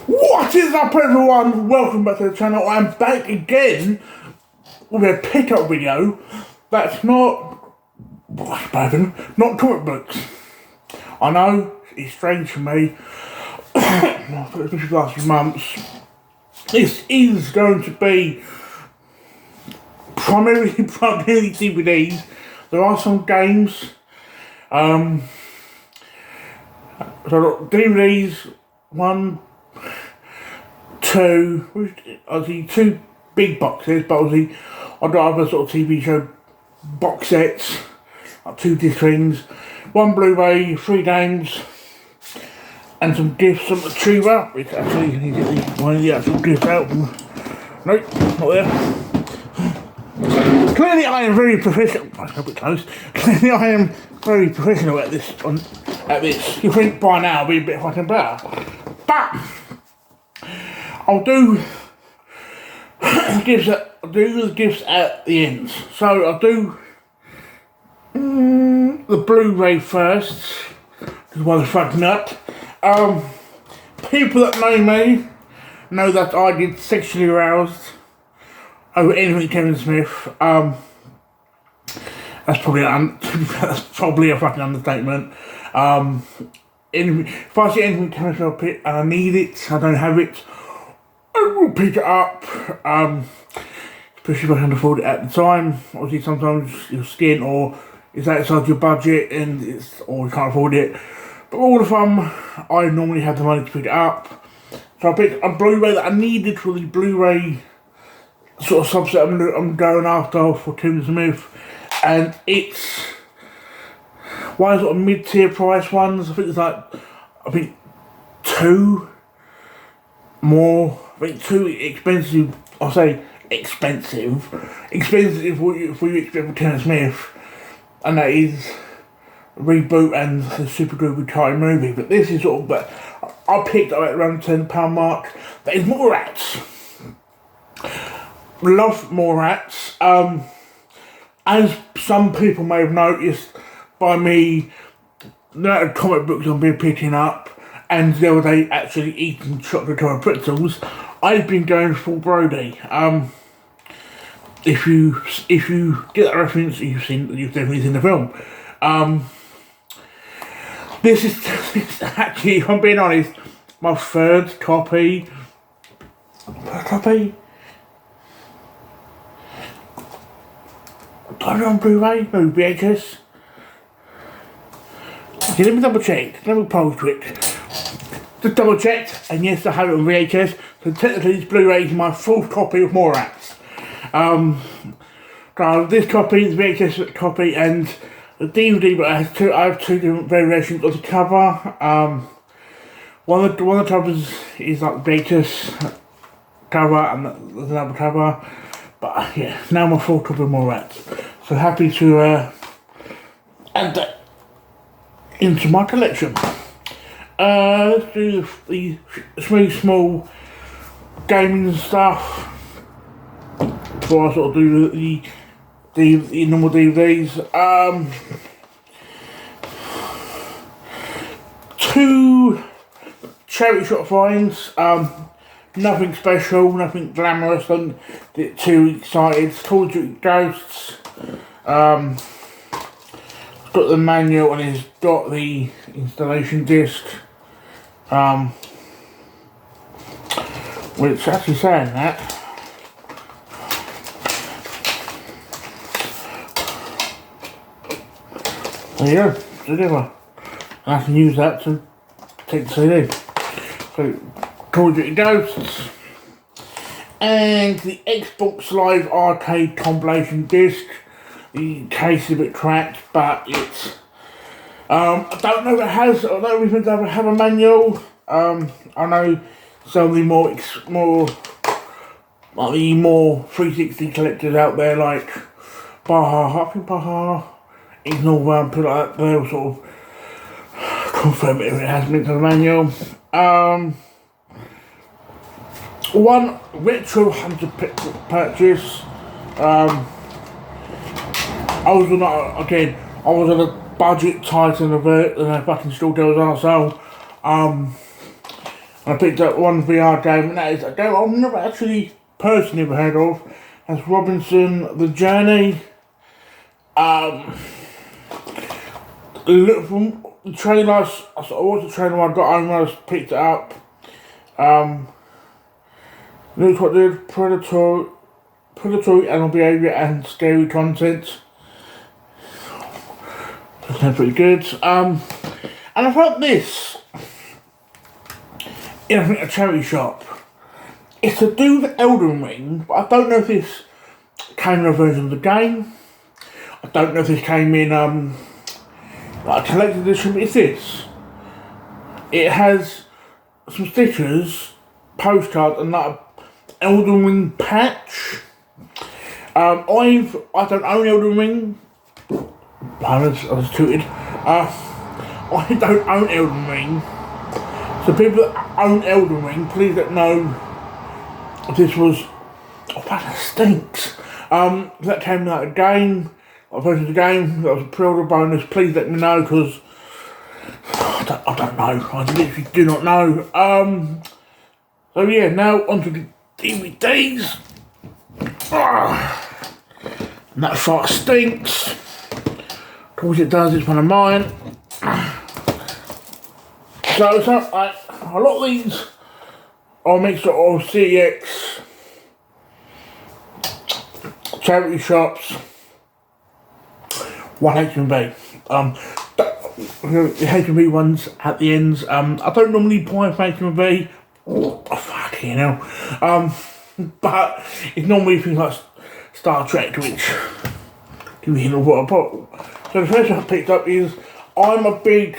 What is up, everyone? Welcome back to the channel. I'm back again with a pickup video that's not comic books. I know it's strange for me, especially the last few months. This is going to be primarily DVDs. There are some games. So I've got DVDs, obviously two big boxes, but obviously I've got other sort of TV show box sets, like 2 disc things, 1 Blu-ray, 3 games, and some gifts from the Chuba, which actually you can get one of the actual gifts out. Nope, not there. Clearly I am very professional. A bit close. Clearly I am very professional at this. You think by now I'll be a bit fucking better, but I'll do the gifts at the end. So I'll do the Blu-ray first, because why the fuck not? People that know me know that I get sexually aroused over anything Kevin Smith. That's probably a fucking understatement. If I see anything Kevin Smith and I need it, I don't have it, I will pick it up. Especially if I can afford it at the time. Obviously, sometimes your skin or it's outside your budget and or you can't afford it. But all of them, I normally have the money to pick it up. So I picked a Blu-ray that I needed for the Blu-ray sort of subset I'm going after for Kevin Smith, and it's one of the sort of mid-tier price ones. I think it's like, two expensive. I'll say expensive for you expect for Kevin Smith, and that is Reboot and the Super Good Retired movie. But this is sort of, but I picked up at around the £10 mark. That is Mallrats. Love Mallrats. As some people may have noticed by me, the comic books I've been picking up, and the other day actually eating chocolate covered pretzels, I've been going full Brody. If you get that reference, you've definitely seen the film. This is actually, if I'm being honest, my third copy. I on Blu-ray, no VHS. Okay, let me double check. Let me pause quick. Just double checked, and yes, I have it on VHS. So technically, this Blu-ray is my fourth copy of Mallrats. This copy, the VHS copy, and the DVD, but I have two different variations of the cover. One of the covers is like the VHS cover, and there's another cover. But yeah, now my full copy of Mallrats. So happy to add that into my collection. Let's do the small gaming stuff before I sort of do the normal DVDs. 2 charity shop finds. Nothing special, nothing glamorous, don't get too excited. Call of Duty Ghosts. It's got the manual and it's got the installation disc. Which, actually saying that, there you go, deliver. I can use that to take the CD. So, Call of Duty Ghosts, and the Xbox Live Arcade compilation disc. The case is a bit cracked, but it's I don't know if it has. I don't even have a manual. I know some of the more 360 collectors out there, like Baja, Ignore and people like that. They'll sort of confirm if it has been to the manual. One Retro Hunter purchase. I was on a budget tighter than I fucking still goes on, so I picked up one VR game, and that is a game I've never actually personally ever heard of. That's Robinson The Journey. Look from the trailer, I watched the trailer when I got home and I picked it up. Looks like there's predatory animal behaviour and scary content. That sounds pretty good. And I found this in a charity shop. It's to do with Elden Ring, but I don't know if this came in a version of the game. I don't know if this came in like a collector's edition, but it's this. It has some stickers, postcards, and like an Elden Ring patch. I don't own Elden Ring. I was tooted. I don't own Elden Ring. So people that own Elden Ring, please let know if this was. Oh, that stinks. That came out of the game. I posted the game. That was a pre-order bonus. Please let me know because I don't know. I literally do not know. So yeah, now onto the DVDs. And that fart stinks. Of course it does. It's one of mine. So a lot of these are a mixture of CEX, charity shops, one HMV. The HMV ones at the ends. I don't normally buy HMV. Oh, fucking hell. But it's normally things like Star Trek, which give me a water bottle. So the first one I picked up is, I'm a big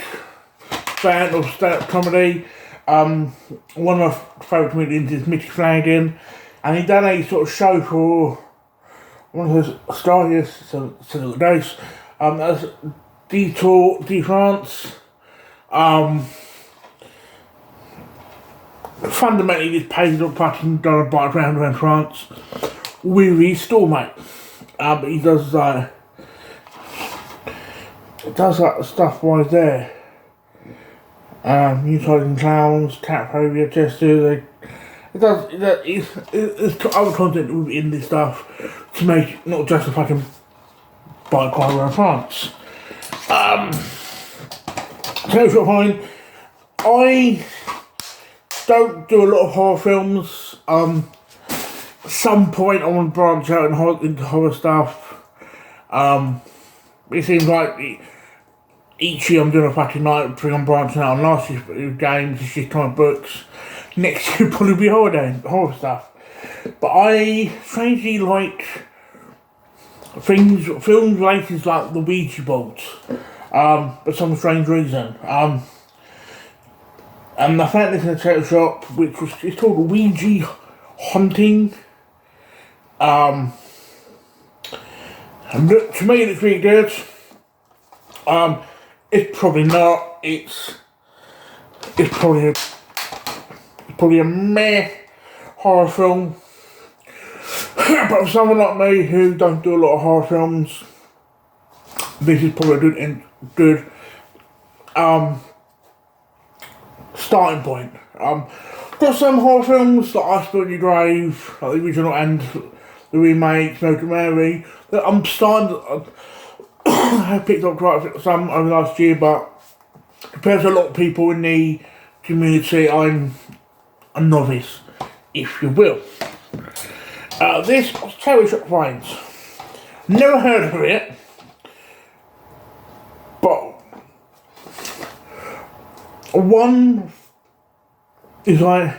fan of stand-up comedy. One of my favourite comedians is Mitch Flanagan, and he done a sort of show for one of his stars, so days. That's Detour de France. Fundamentally, this page of fucking done a bike around France with his store mate. But he does like stuff while he's there. Utilizing clowns, cat phobia testers. It's other content within this stuff to make it not just a fucking bike ride around France. So what I find, I don't do a lot of horror films. At some point I want to branch out into horror stuff. It seems like each year I'm doing a fucking night, I'm branching out on last year's games, this year's comic books. Next year will probably be horror stuff. But I strangely like films related to like the Ouija board. For some strange reason. And I found this in a charity shop, it's called Ouija Hunting. And to me it's really good. It's probably not. It's probably a meh horror film. But for someone like me who don't do a lot of horror films, this is probably a good starting point. Got some horror films like I Spilled Your Grave, like the original and the remake, Smoke and Mary, that I'm starting to, I have picked up quite some over the last year, but compared to a lot of people in the community, I'm a novice, if you will. This was Charity Shop Finds. Never heard of it, but one is like,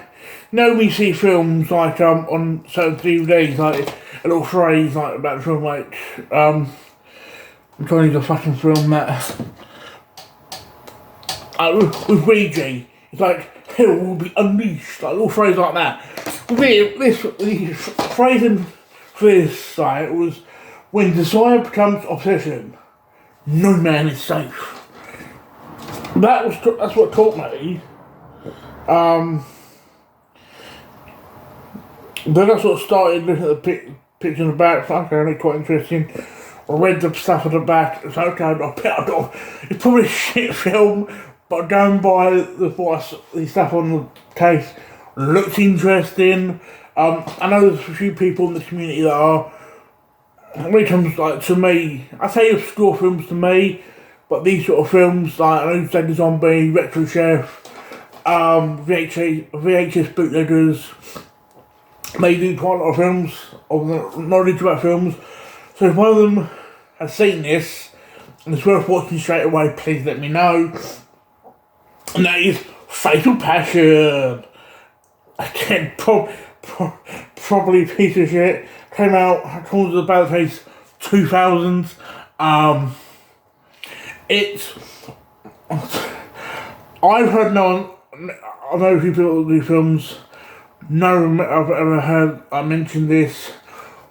we see films like on certain DVDs, like a little phrase like about the film, like I'm trying to use a fucking film that with Ouija, it's like hell will be unleashed, like a little phrase like that. The phrasing for this site was, when desire becomes obsession, no man is safe. That's what taught me. Then I sort of started looking at the picture in the back. Okay, quite interesting. I read the stuff at the back. It's okay. It's probably a shit film, but going by the stuff on the case looks interesting. I know there's a few people in the community that are, when it comes like to me, I say obscure films to me, but these sort of films like I know Dead Zombie, Retro Chef, VHS bootleggers, they do quite a lot of films, of knowledge about films. So if one of them has seen this and it's worth watching straight away, please let me know. And that is Fatal Passion. Again, probably a piece of shit. Came out according to the Bad Taste 2000s. It's. I've heard I know a few people that do films. No, I've ever heard I mention this.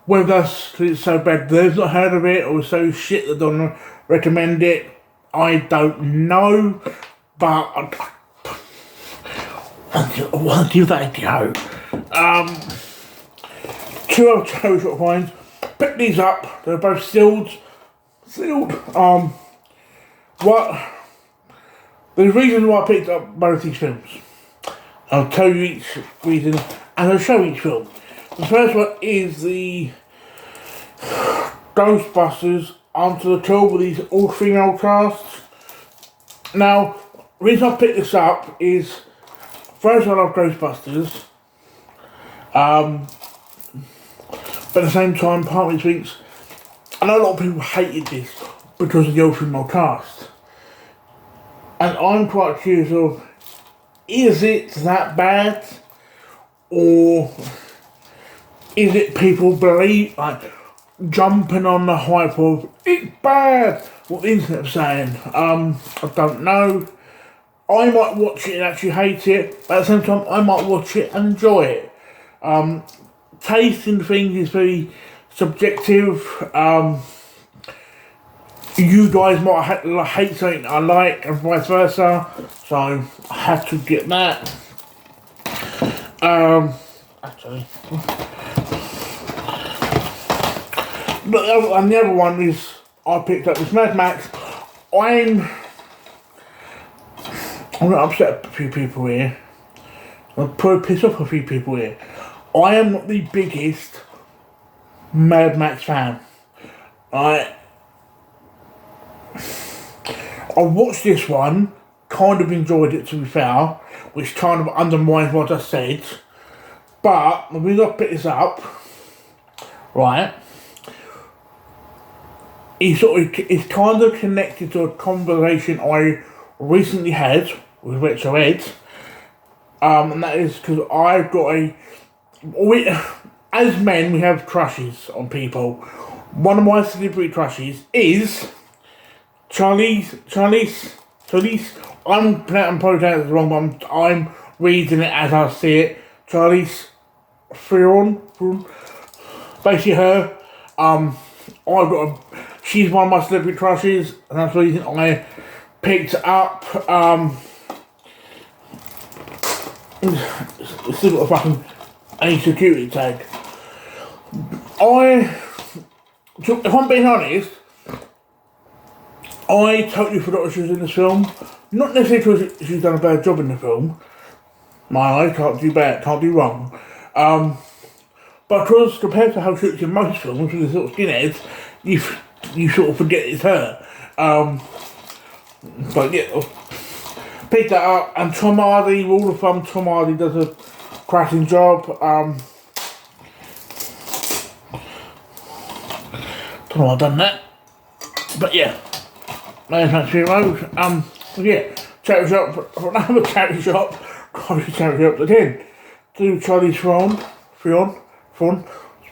Whether it's so bad they've not heard of it or so shit that don't recommend it, I don't know. But I'll give that a go. Two other cherry short finds. Pick these up. They're both sealed. What? There's reasons why I picked up both these films. I'll tell you each reason and I'll show each film. The first one is the Ghostbusters Onto the Tour with these all-female casts. Now, the reason I picked this up is, first I love Ghostbusters, but at the same time, part of me thinks, I know a lot of people hated this because of the all-female cast. And I'm quite curious of, is it that bad? Or is it people jumping on the hype of, it's bad, what the internet's saying? I don't know. I might watch it and actually hate it, but at the same time, I might watch it and enjoy it. Taste in things is very subjective. You guys might hate something I like and vice versa, so I have to get that. Actually, but the other one is I picked up this Mad Max. I'm gonna upset a few people here. I'll probably piss off a few people here. I am not the biggest Mad Max fan. I watched this one, kind of enjoyed it to be fair, which kind of undermines what I said. But the reason I picked this up, right, it's kind of connected to a conversation I recently had with Retro Ed, and that is because I've got as men we have crushes on people. One of my celebrity crushes is Charlize. I'm probably pronouncing it wrong, but I'm reading it as I see it. Charlize Theron. Basically her. She's one of my celebrity crushes, and that's the reason I picked up. It's still got a fucking a security tag. If I'm being honest, I totally forgot that she was in this film. Not necessarily because she's done a bad job in the film. My eye can't do bad, can't do wrong. But because compared to how she looks in most films with the sort of skinheads, you sort of forget it's her. But yeah, picked that up, and Tom Hardy, rule of thumb, Tom Hardy does a cracking job. Don't know why I've done that, but yeah, there's my Road. Yeah, charity shop, another charity shop, charity shop again. Do Charlie's Theron.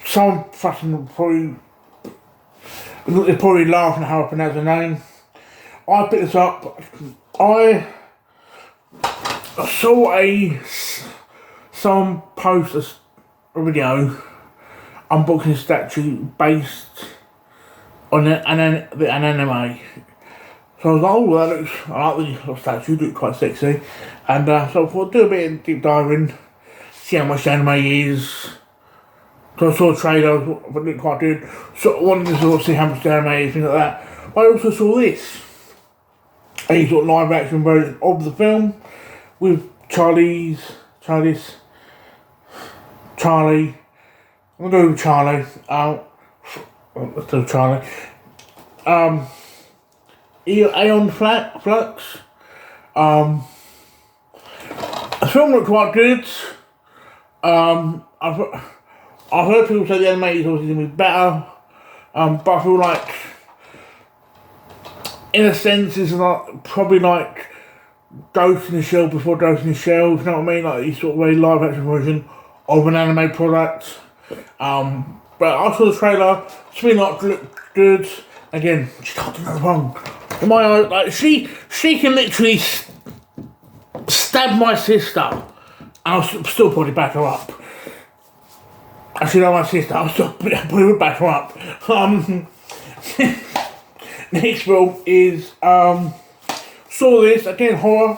Someone fucking they're probably laughing at how I pronounce the name. I picked this up. I saw someone post a video unboxing a statue based on an anime. So I was like, oh, I like the statue, it looks quite sexy. And so I thought, do a bit of deep diving, see how much anime is. So I saw a trailer, but it looked quite good. So I wanted to sort of see how much anime is, things like that. But I also saw this. a sort of live action version of the film with Charlie. I'm gonna go with Charlie. Let's do Charlie. Aeon Flux. The film looked quite good. I've heard people say the animated is obviously going to be better. But I feel like, in a sense, it's like, probably like Ghost in the Shell before Ghost in the Shell, you know what I mean? Like, it's sort of a live action version of an anime product. But I saw the trailer, Spinlock looked good. Again, she can't do no wrong. In my eye, like, she can literally stab my sister, and I'll still probably back her up. Actually, not my sister, I'll still probably back her up. Next film is, saw this, again, horror.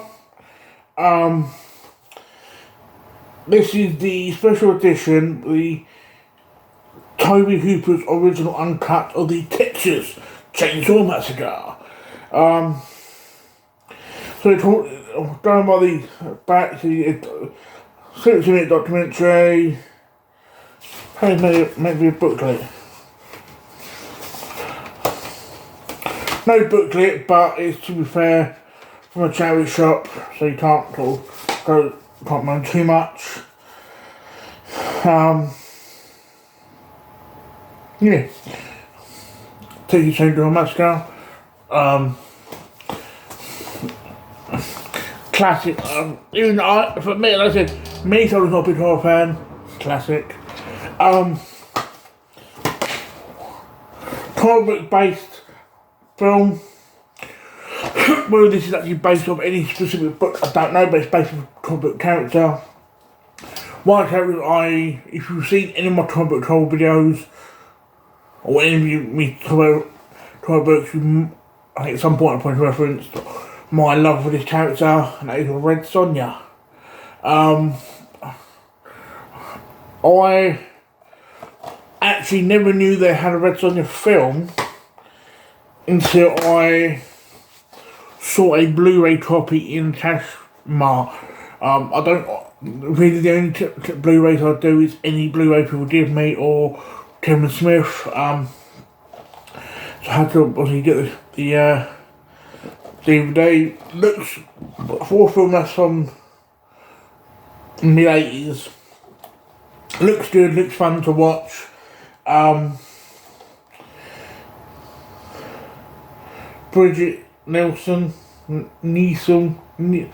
This is the special edition, the Toby Hooper's original uncut of the Texas Chainsaw Massacre. So it's done by the back to the 60-minute documentary. Maybe a booklet. No booklet, but it's, to be fair, from a charity shop, so you can't can't moan too much. Yeah. Texas Chainsaw Massacre. Classic. Even for me, like I said, I was not a big horror fan. Classic. Comic book based film. Whether this is actually based off any specific book, I don't know, but it's based on a comic book character. One character if you've seen any of my comic book troll videos, or any of me comic books, I think at some point I probably referenced my love for this character, and that is Red Sonja. I actually never knew they had a Red Sonja film until I saw a Blu-ray copy in Cashmere. I don't really, the only Blu-rays I do is any Blu-ray people give me, or Kevin Smith. So I had to obviously get the DVD. Looks for a film that's from the 80s. Looks good, looks fun to watch. Bridget Nielsen, I'm dyslexic.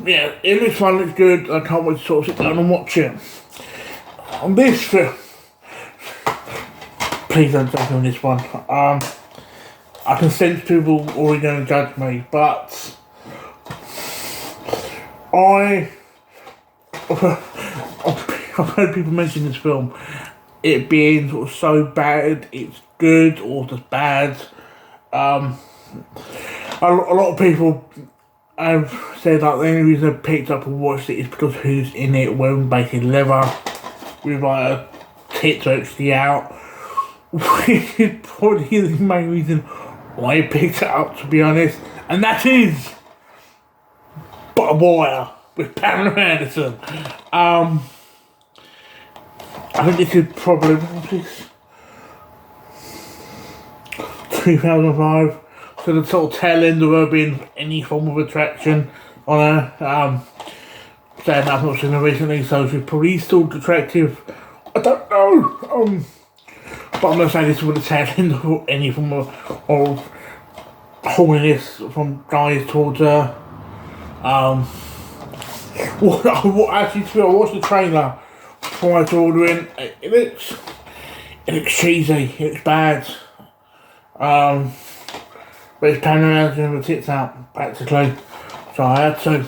Yeah, it looks fun, looks good. I can't wait to sort of sit down and watch it. On this film, please don't judge me on this one. I can sense people already going to judge me, but I've heard people mention this film, it being sort of so bad, it's good, or just bad. A lot of people have said that the only reason I picked up and watched it is because who's in it wearing basically leather with like a tits actually out, which is probably the main reason why I picked it up, to be honest, and that is Barbed Wire with Pamela Anderson. I think this is probably 2005, so the sort of tail end of her being any form of attraction on her. Saying I've not seen her recently, so she's probably still attractive. I don't know. But I'm not saying this was the tail end of any form of horniness from guys towards her. Actually, I watched the trailer prior to ordering. It looks cheesy. It looks bad. But it's panning out and the tits out practically. So I had to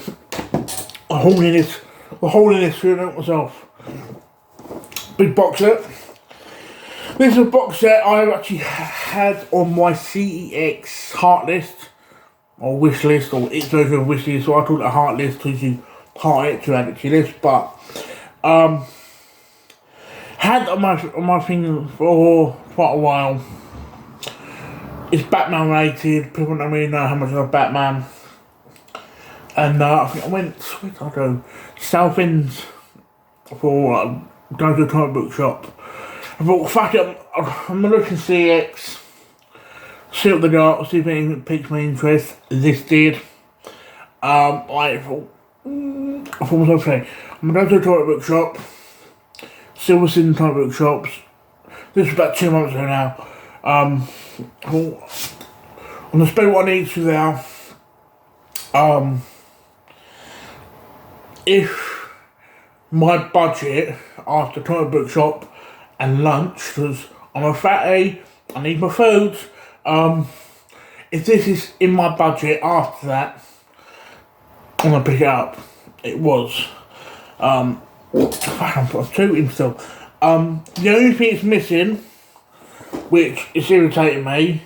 the horniness figured out myself. Big box set. This is a box set I actually had on my CEX heart list, or wish list, or its version of wish list, so I call it a heart list because you heart it to add it to your list, but had on my thing for quite a while. it's Batman related. People don't really know how much I love Batman. And I think I went, where did I go? Southend for going to a comic book shop. I thought, fuck it, I'm gonna look in CX, see what they got, see if anything piques my interest. This did. I thought okay, I'm gonna go to a comic book shop, see what's in the comic book shops. This was about 2 months ago now. I'm gonna spend what I need to there. If my budget after comic book shop and lunch, because I'm a fatty, I need my food. If this is in my budget after that, I'm gonna pick it up. It was. I'm tooting still. The only thing it's missing, which is irritating me,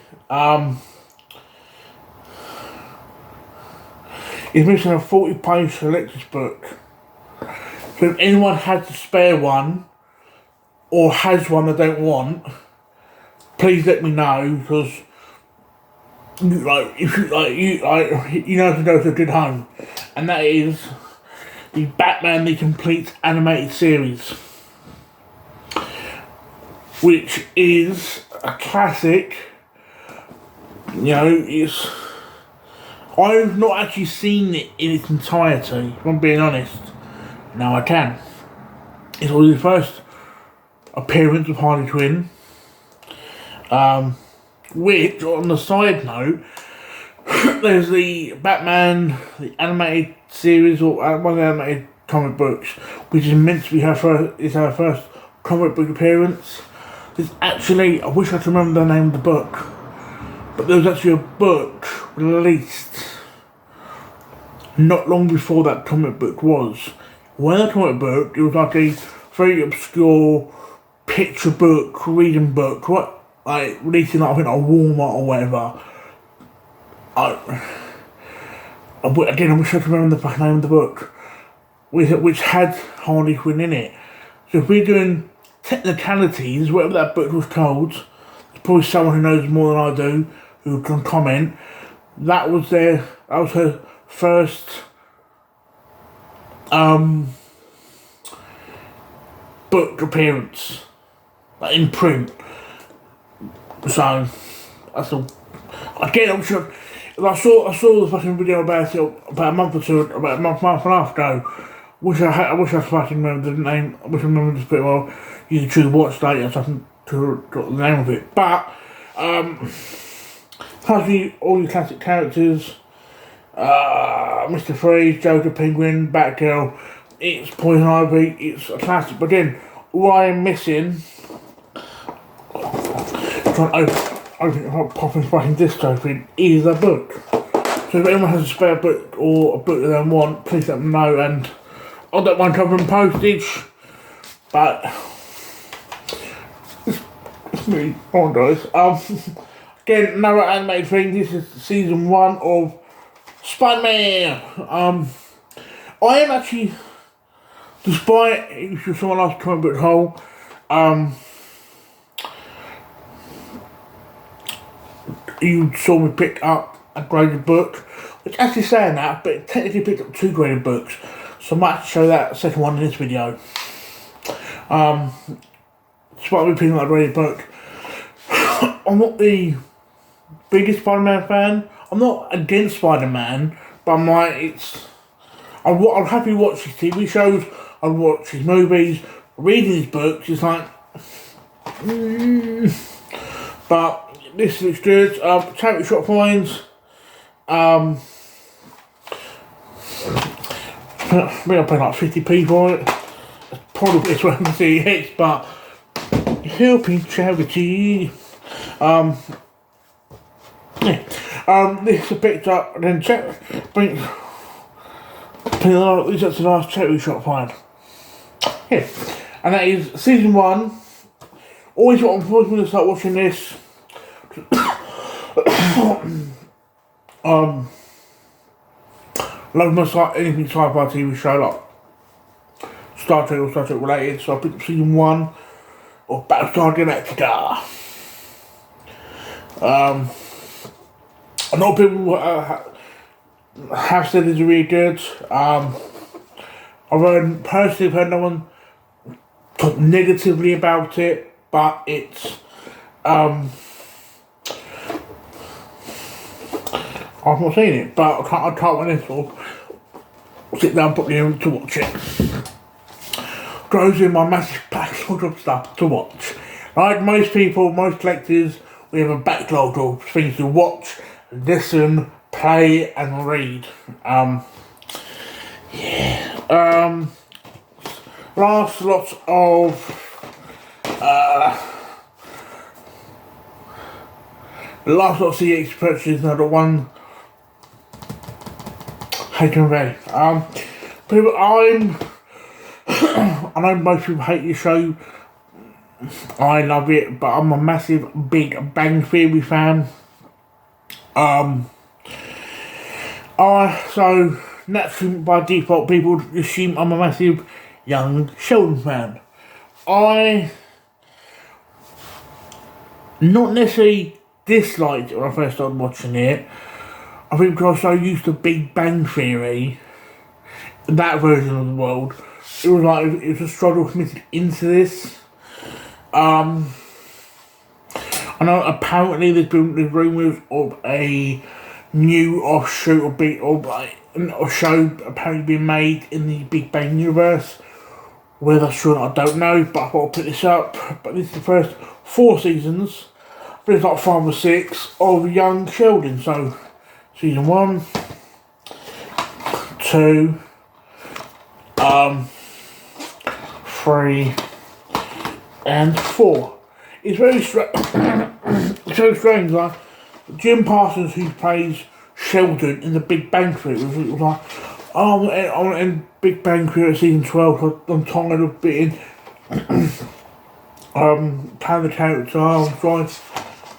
is missing a 40-page selector's book. So if anyone has a spare one, or has one they don't want, please let me know, because you know to go to a good home, and that is the Batman the Complete Animated Series, which is a classic. You know, I've not actually seen it in its entirety, if I'm being honest. Now I can. It's always the first appearance of Harley Quinn. Which, on the side note, there's the Batman, the animated series, or one of the animated comic books, which is meant to be her first comic book appearance. There's actually, I wish I could remember the name of the book, but there was actually a book released not long before that comic book was. When the comic book, it was like a very obscure picture book, reading book, like releasing like, I think, a Walmart or whatever. Again, I wish I could remember the name of the book, which had Harley Quinn in it. So if we're doing technicalities, whatever that book was called, there's probably someone who knows more than I do who can comment. That was her first book appearance, like in print. So that's all. Again, I'm sure. I saw the fucking video about it about a month and a half ago. I wish I fucking remember the name. I wish I remembered this bit well. You can choose watch later so I can got the name of it. But has all your classic characters. Mr. Freeze, Joker, Penguin, Batgirl, it's Poison Ivy, it's a classic. But again, all I am missing, trying to popping fucking disc open, is a book. So if anyone has a spare book or a book that they want, please let me know, and I don't mind covering postage, but it's me, on guys. Again, another animated thing, this is season 1 of Spider-Man. I am actually, despite if you're someone else comic book hole, you saw me pick up a graded book, which actually saying that, but it technically picked up 2 graded books, so I might show that second one in this video. Despite me picking up a graded book, I'm not the biggest Spider-Man fan. I'm not against Spider-Man, but I'm like, I'll happily watch his TV shows, I'll watch his movies, reading his books, it's like, but this looks good. Charity shop finds, I think I paid like 50p for it. That's probably it's worth the CX, but helping charity. This is picked up and then these are the last charity shop find. Yeah, and that is season 1. Always going to start watching this. Love my anything sci-fi TV show like Star Trek or Star Trek related, so I picked up season 1 of Battlestar Galactica. A lot of people have said it's really good. Personally heard no one talk negatively about it, but it's I've not seen it, but I can't wait to sit down properly to watch it. Goes in my massive backlog of stuff to watch. Like most people, most collectors, we have a backlog of things to watch, listen, play, and read. Last lots of CX purchases are the one Haken Ray. People, I know most people hate the show. I love it, but I'm a massive Big Bang Theory fan. So naturally, by default, people assume I'm a massive Young Sheldon fan. I not necessarily disliked it when I first started watching it. I think because I was so used to Big Bang Theory, that version of the world, it was a struggle for me to get into this. I know apparently there's rumours of a new offshoot of a show apparently being made in the Big Bang universe. Whether that's true or not, I don't know, but I thought I'll pick this up. But this is the first 4 seasons, but it's like 5 or 6 of Young Sheldon. So season 1, 2, 3, and 4. It's very so strange. Like Jim Parsons, who plays Sheldon in the Big Bang Theory, was like, oh, I want to end Big Bang Theory at season 12. So I'm tired of being playing the character. I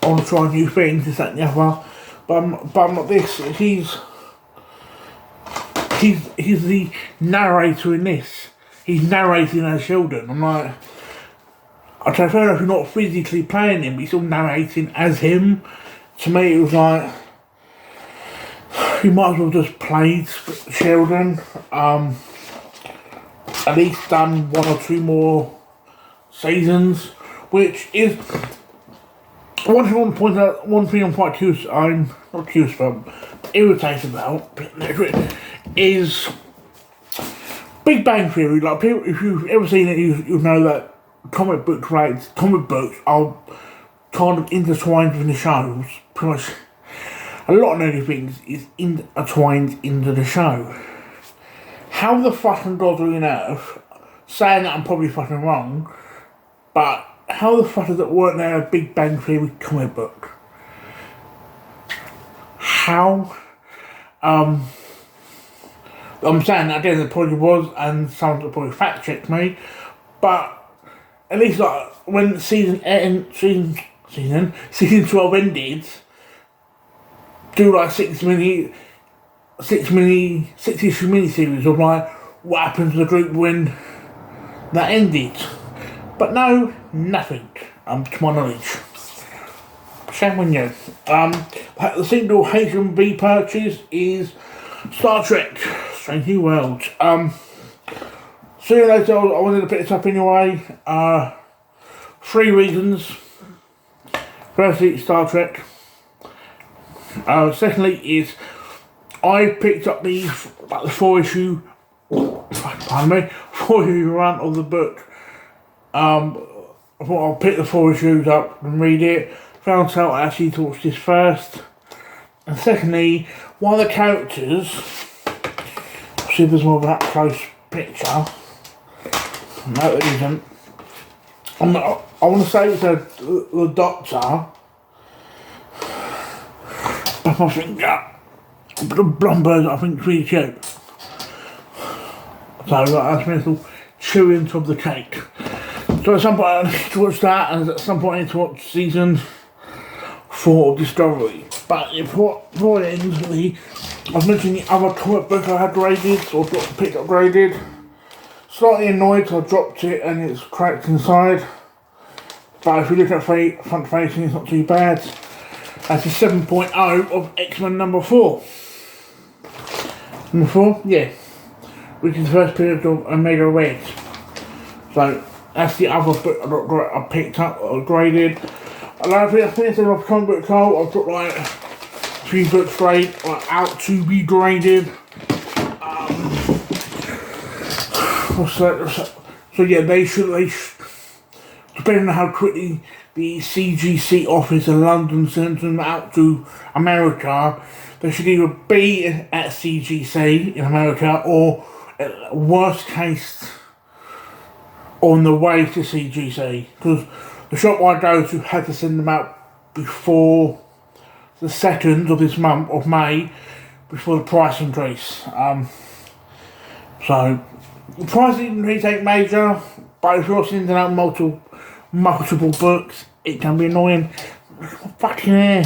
want to try new things, this, that, and the other. But I'm not this. He's the narrator in this. He's narrating as Sheldon. I'm like, I'd say fair enough, you're not physically playing him, but you're still narrating as him. To me, it was like, you might as well just played Sheldon. At least done 1 or 2 more seasons, which is one thing I'm quite curious. I'm not curious about, but irritated about is Big Bang Theory. Like people, if you've ever seen it, you know that comic books are kind of intertwined with the shows. Pretty much, a lot of nerdy things is intertwined into the show. How the fucking God on earth, saying that I'm probably fucking wrong, but how the fuck does it work now? A Big Bang Theory comic book? How? I'm saying that again, it probably was, and someone will probably fact check me, but at least like when season 12 ended, do like 6 issue mini-series of like what happened to the group when that ended. But no, nothing, to my knowledge. Shame on you. The single H&B purchase is Star Trek Strange New Worlds. Sooner or later, I wanted to pick this up anyway. 3 reasons. Firstly, Star Trek. Secondly, is I picked up the 4 issue run of the book. I thought I'll pick the 4 issues up and read it. Found out I actually to watch this first. And secondly, one of the characters, see if there's more of that close picture. No, it isn't. I want to say it's the Doctor. But I think the Blumberg, I think, is really cute. So that's my little chewing of the cake. So at some point I need to watch that, and at some point I need to watch season 4 of Discovery. But before it ends, I was mentioning the other comic book I had graded, or picked up graded. Slightly annoyed, so I dropped it and it's cracked inside. But if you look at front facing, it's not too bad. That's the 7.0 of X-Men number 4. Number 4? Yeah. Which is the first period of Omega Red. So, that's the other book I picked up, graded. I think instead of comic book call, I've got like 3 books graded, out to be graded. So yeah, they should, depending on how quickly the CGC office in London sends them out to America, they should either be at CGC in America or, at worst case, on the way to CGC. Because the shop I go to had to send them out before the 2nd of this month, of May, before the price increase. So, the price increase ain't major, but if you're sending out multiple books, it can be annoying. Fucking hair.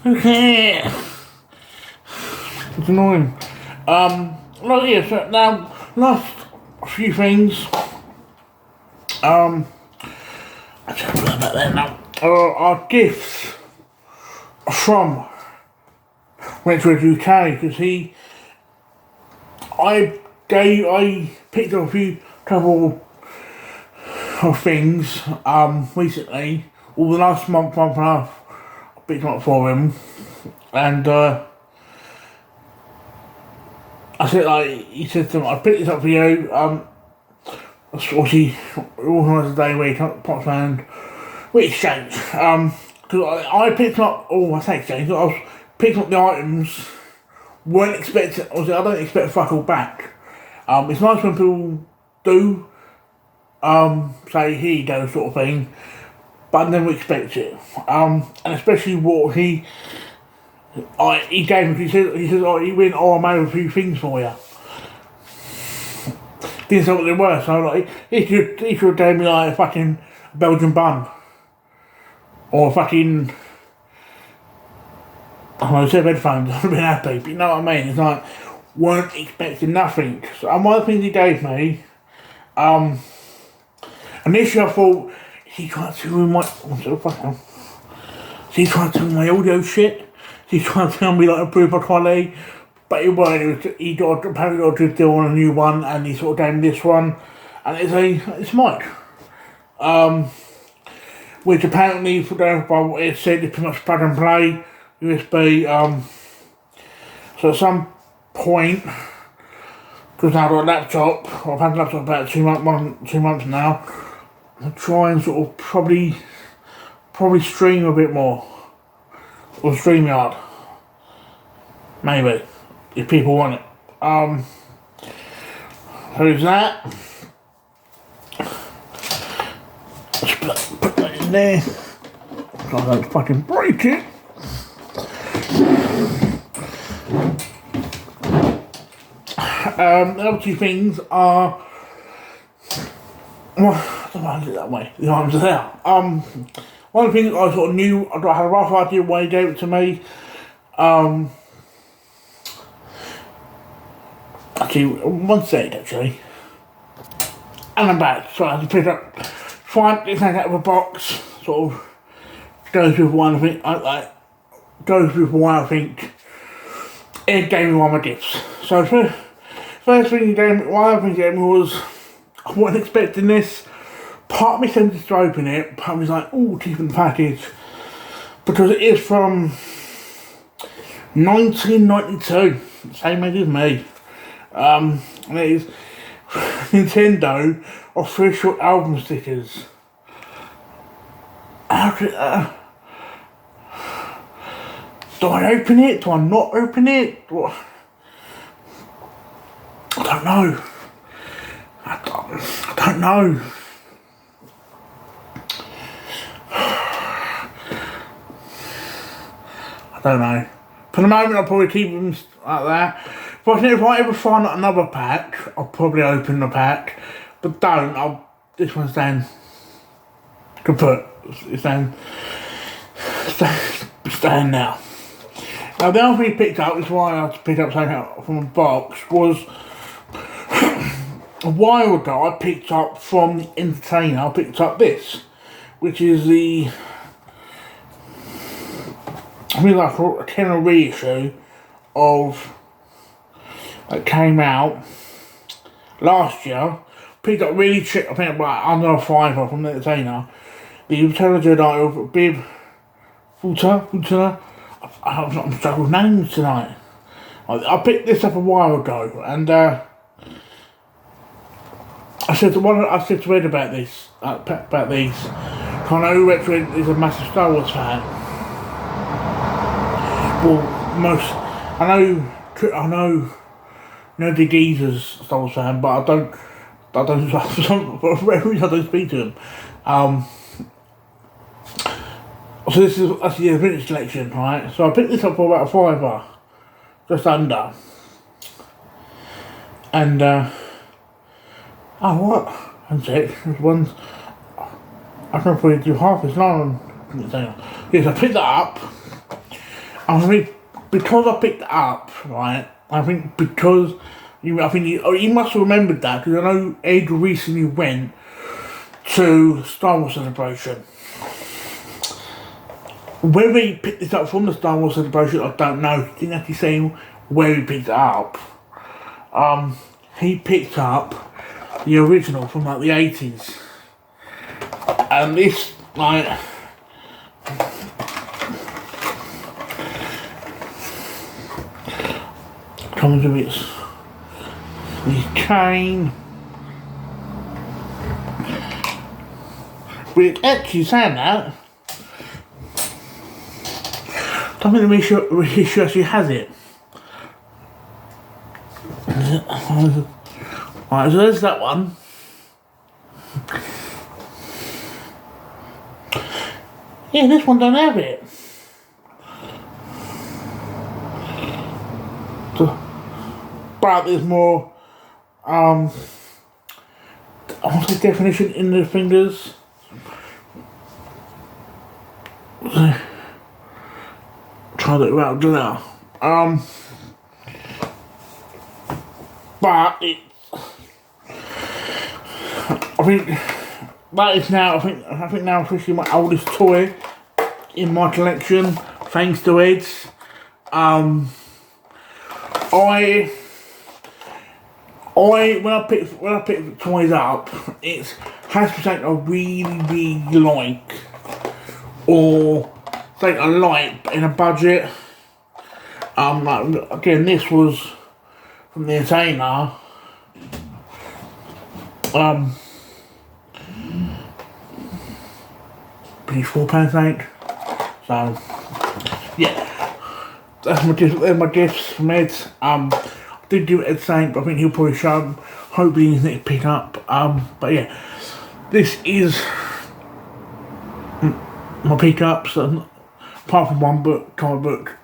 Who cares? It's annoying. Well, yeah, so now, last few things. I don't know about that now. Are gifts from Retro UK, because I picked up a couple of things recently, or the last month and a half, I picked them up for him, and I said, he said to me, I picked this up for you, obviously organised a day where you can't pop around, we exchange, because I picked up, I say exchange, I was picking up the items, weren't expecting, I don't expect fuck all back. It's nice when people do say, here you go, sort of thing, but I never expect it. And especially what he gave me, he says, he went, I made a few things for you. Didn't say what they were, so he should have gave me like a fucking Belgian bun. Or a fucking, I don't know, set of headphones, I would have been happy, but you know what I mean? It's like, weren't expecting nothing. So, and one of the things he gave me, initially I thought, he tried to do my, he tried to do my audio shit, he tried to tell me like improve my quality, but it weren't. He apparently got a deal on a new one, and he sort of gave me this one, and it's mic. Which apparently, for by what it said, it's pretty much plug and play, USB, so at some point, because now I've got a laptop, I've had a laptop about 2 months now, I'll try and sort of probably stream a bit more, or StreamYard, maybe, if people want it. So there's that. Let's put that in there, so I don't fucking break it. The other 2 things are, well, I don't know how to do it that way, the items are there. One of the things I sort of knew, I had a rough idea why he gave it to me. Actually, one second actually. And I'm back, so I had to pick up, find this thing out of a box, sort of goes with one, I think, goes with one, I think, it gave me one of my gifts. So first thing he gave me, one of the things he gave me was, I wasn't expecting this. Part of me tempted to open it, part of me was like, oh, keeping the package. Because it is from 1992, same age as me. And it is Nintendo official album stickers. How could, do I open it? Do I not open it? What? I don't know. I don't know. I don't know. For the moment, I'll probably keep them like that. If I ever find another pack, I'll probably open the pack. But don't. This one's staying kaput. It's staying now. Now the other thing I picked up, is why I picked up something out from a box, was a while ago I picked up from the Entertainer, I picked up this, which is the I think like a 10 or reissue of that came out last year. Picked up really cheap, I think about under a £5 from the Entertainer. The Return of the Jedi of Bib Fortuna. I'm struggling with names tonight. I picked this up a while ago, and I said to Ed about this, about these. I know Ed is a massive Star Wars fan. Well, I know the geezer's Star Wars fan, but I don't speak to him. So this is actually a vintage collection, right? So I picked this up for about a £5, just under. And oh what? One sec. There's one. I can probably do half as long. Yes, I picked that up. I think because I picked it up, right? I think because you must have remembered that, because I know Ed recently went to Star Wars Celebration. Whether he picked this up from the Star Wars Celebration, I don't know. He didn't actually say where he picked it up. He picked up the original from like the 80s. And this, like, comes with its chain. But it's actually saying that, I don't think the reissue actually has it. Alright, so there's that one. Yeah, this one don't have it. So, but there's more, I want to say definition in the fingers. Try that out now. But it, I think that is now. I think now officially my oldest toy in my collection, thanks to Ed. When I pick the toys up, it has to be something I really like, or something I like in a budget. Like, again, this was from the Entertainer. £4, I think. So yeah, that's my gifts from Ed. I did do Ed saying, but I think he'll probably show them. Hopefully he's need to pick up. But yeah, this is my pickups. Apart from one book, comic book.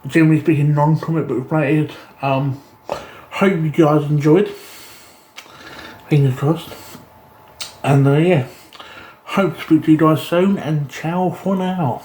Generally speaking, non-comic book related. Hope you guys enjoyed. Fingers crossed. And yeah, hope to speak to you guys soon. And ciao for now.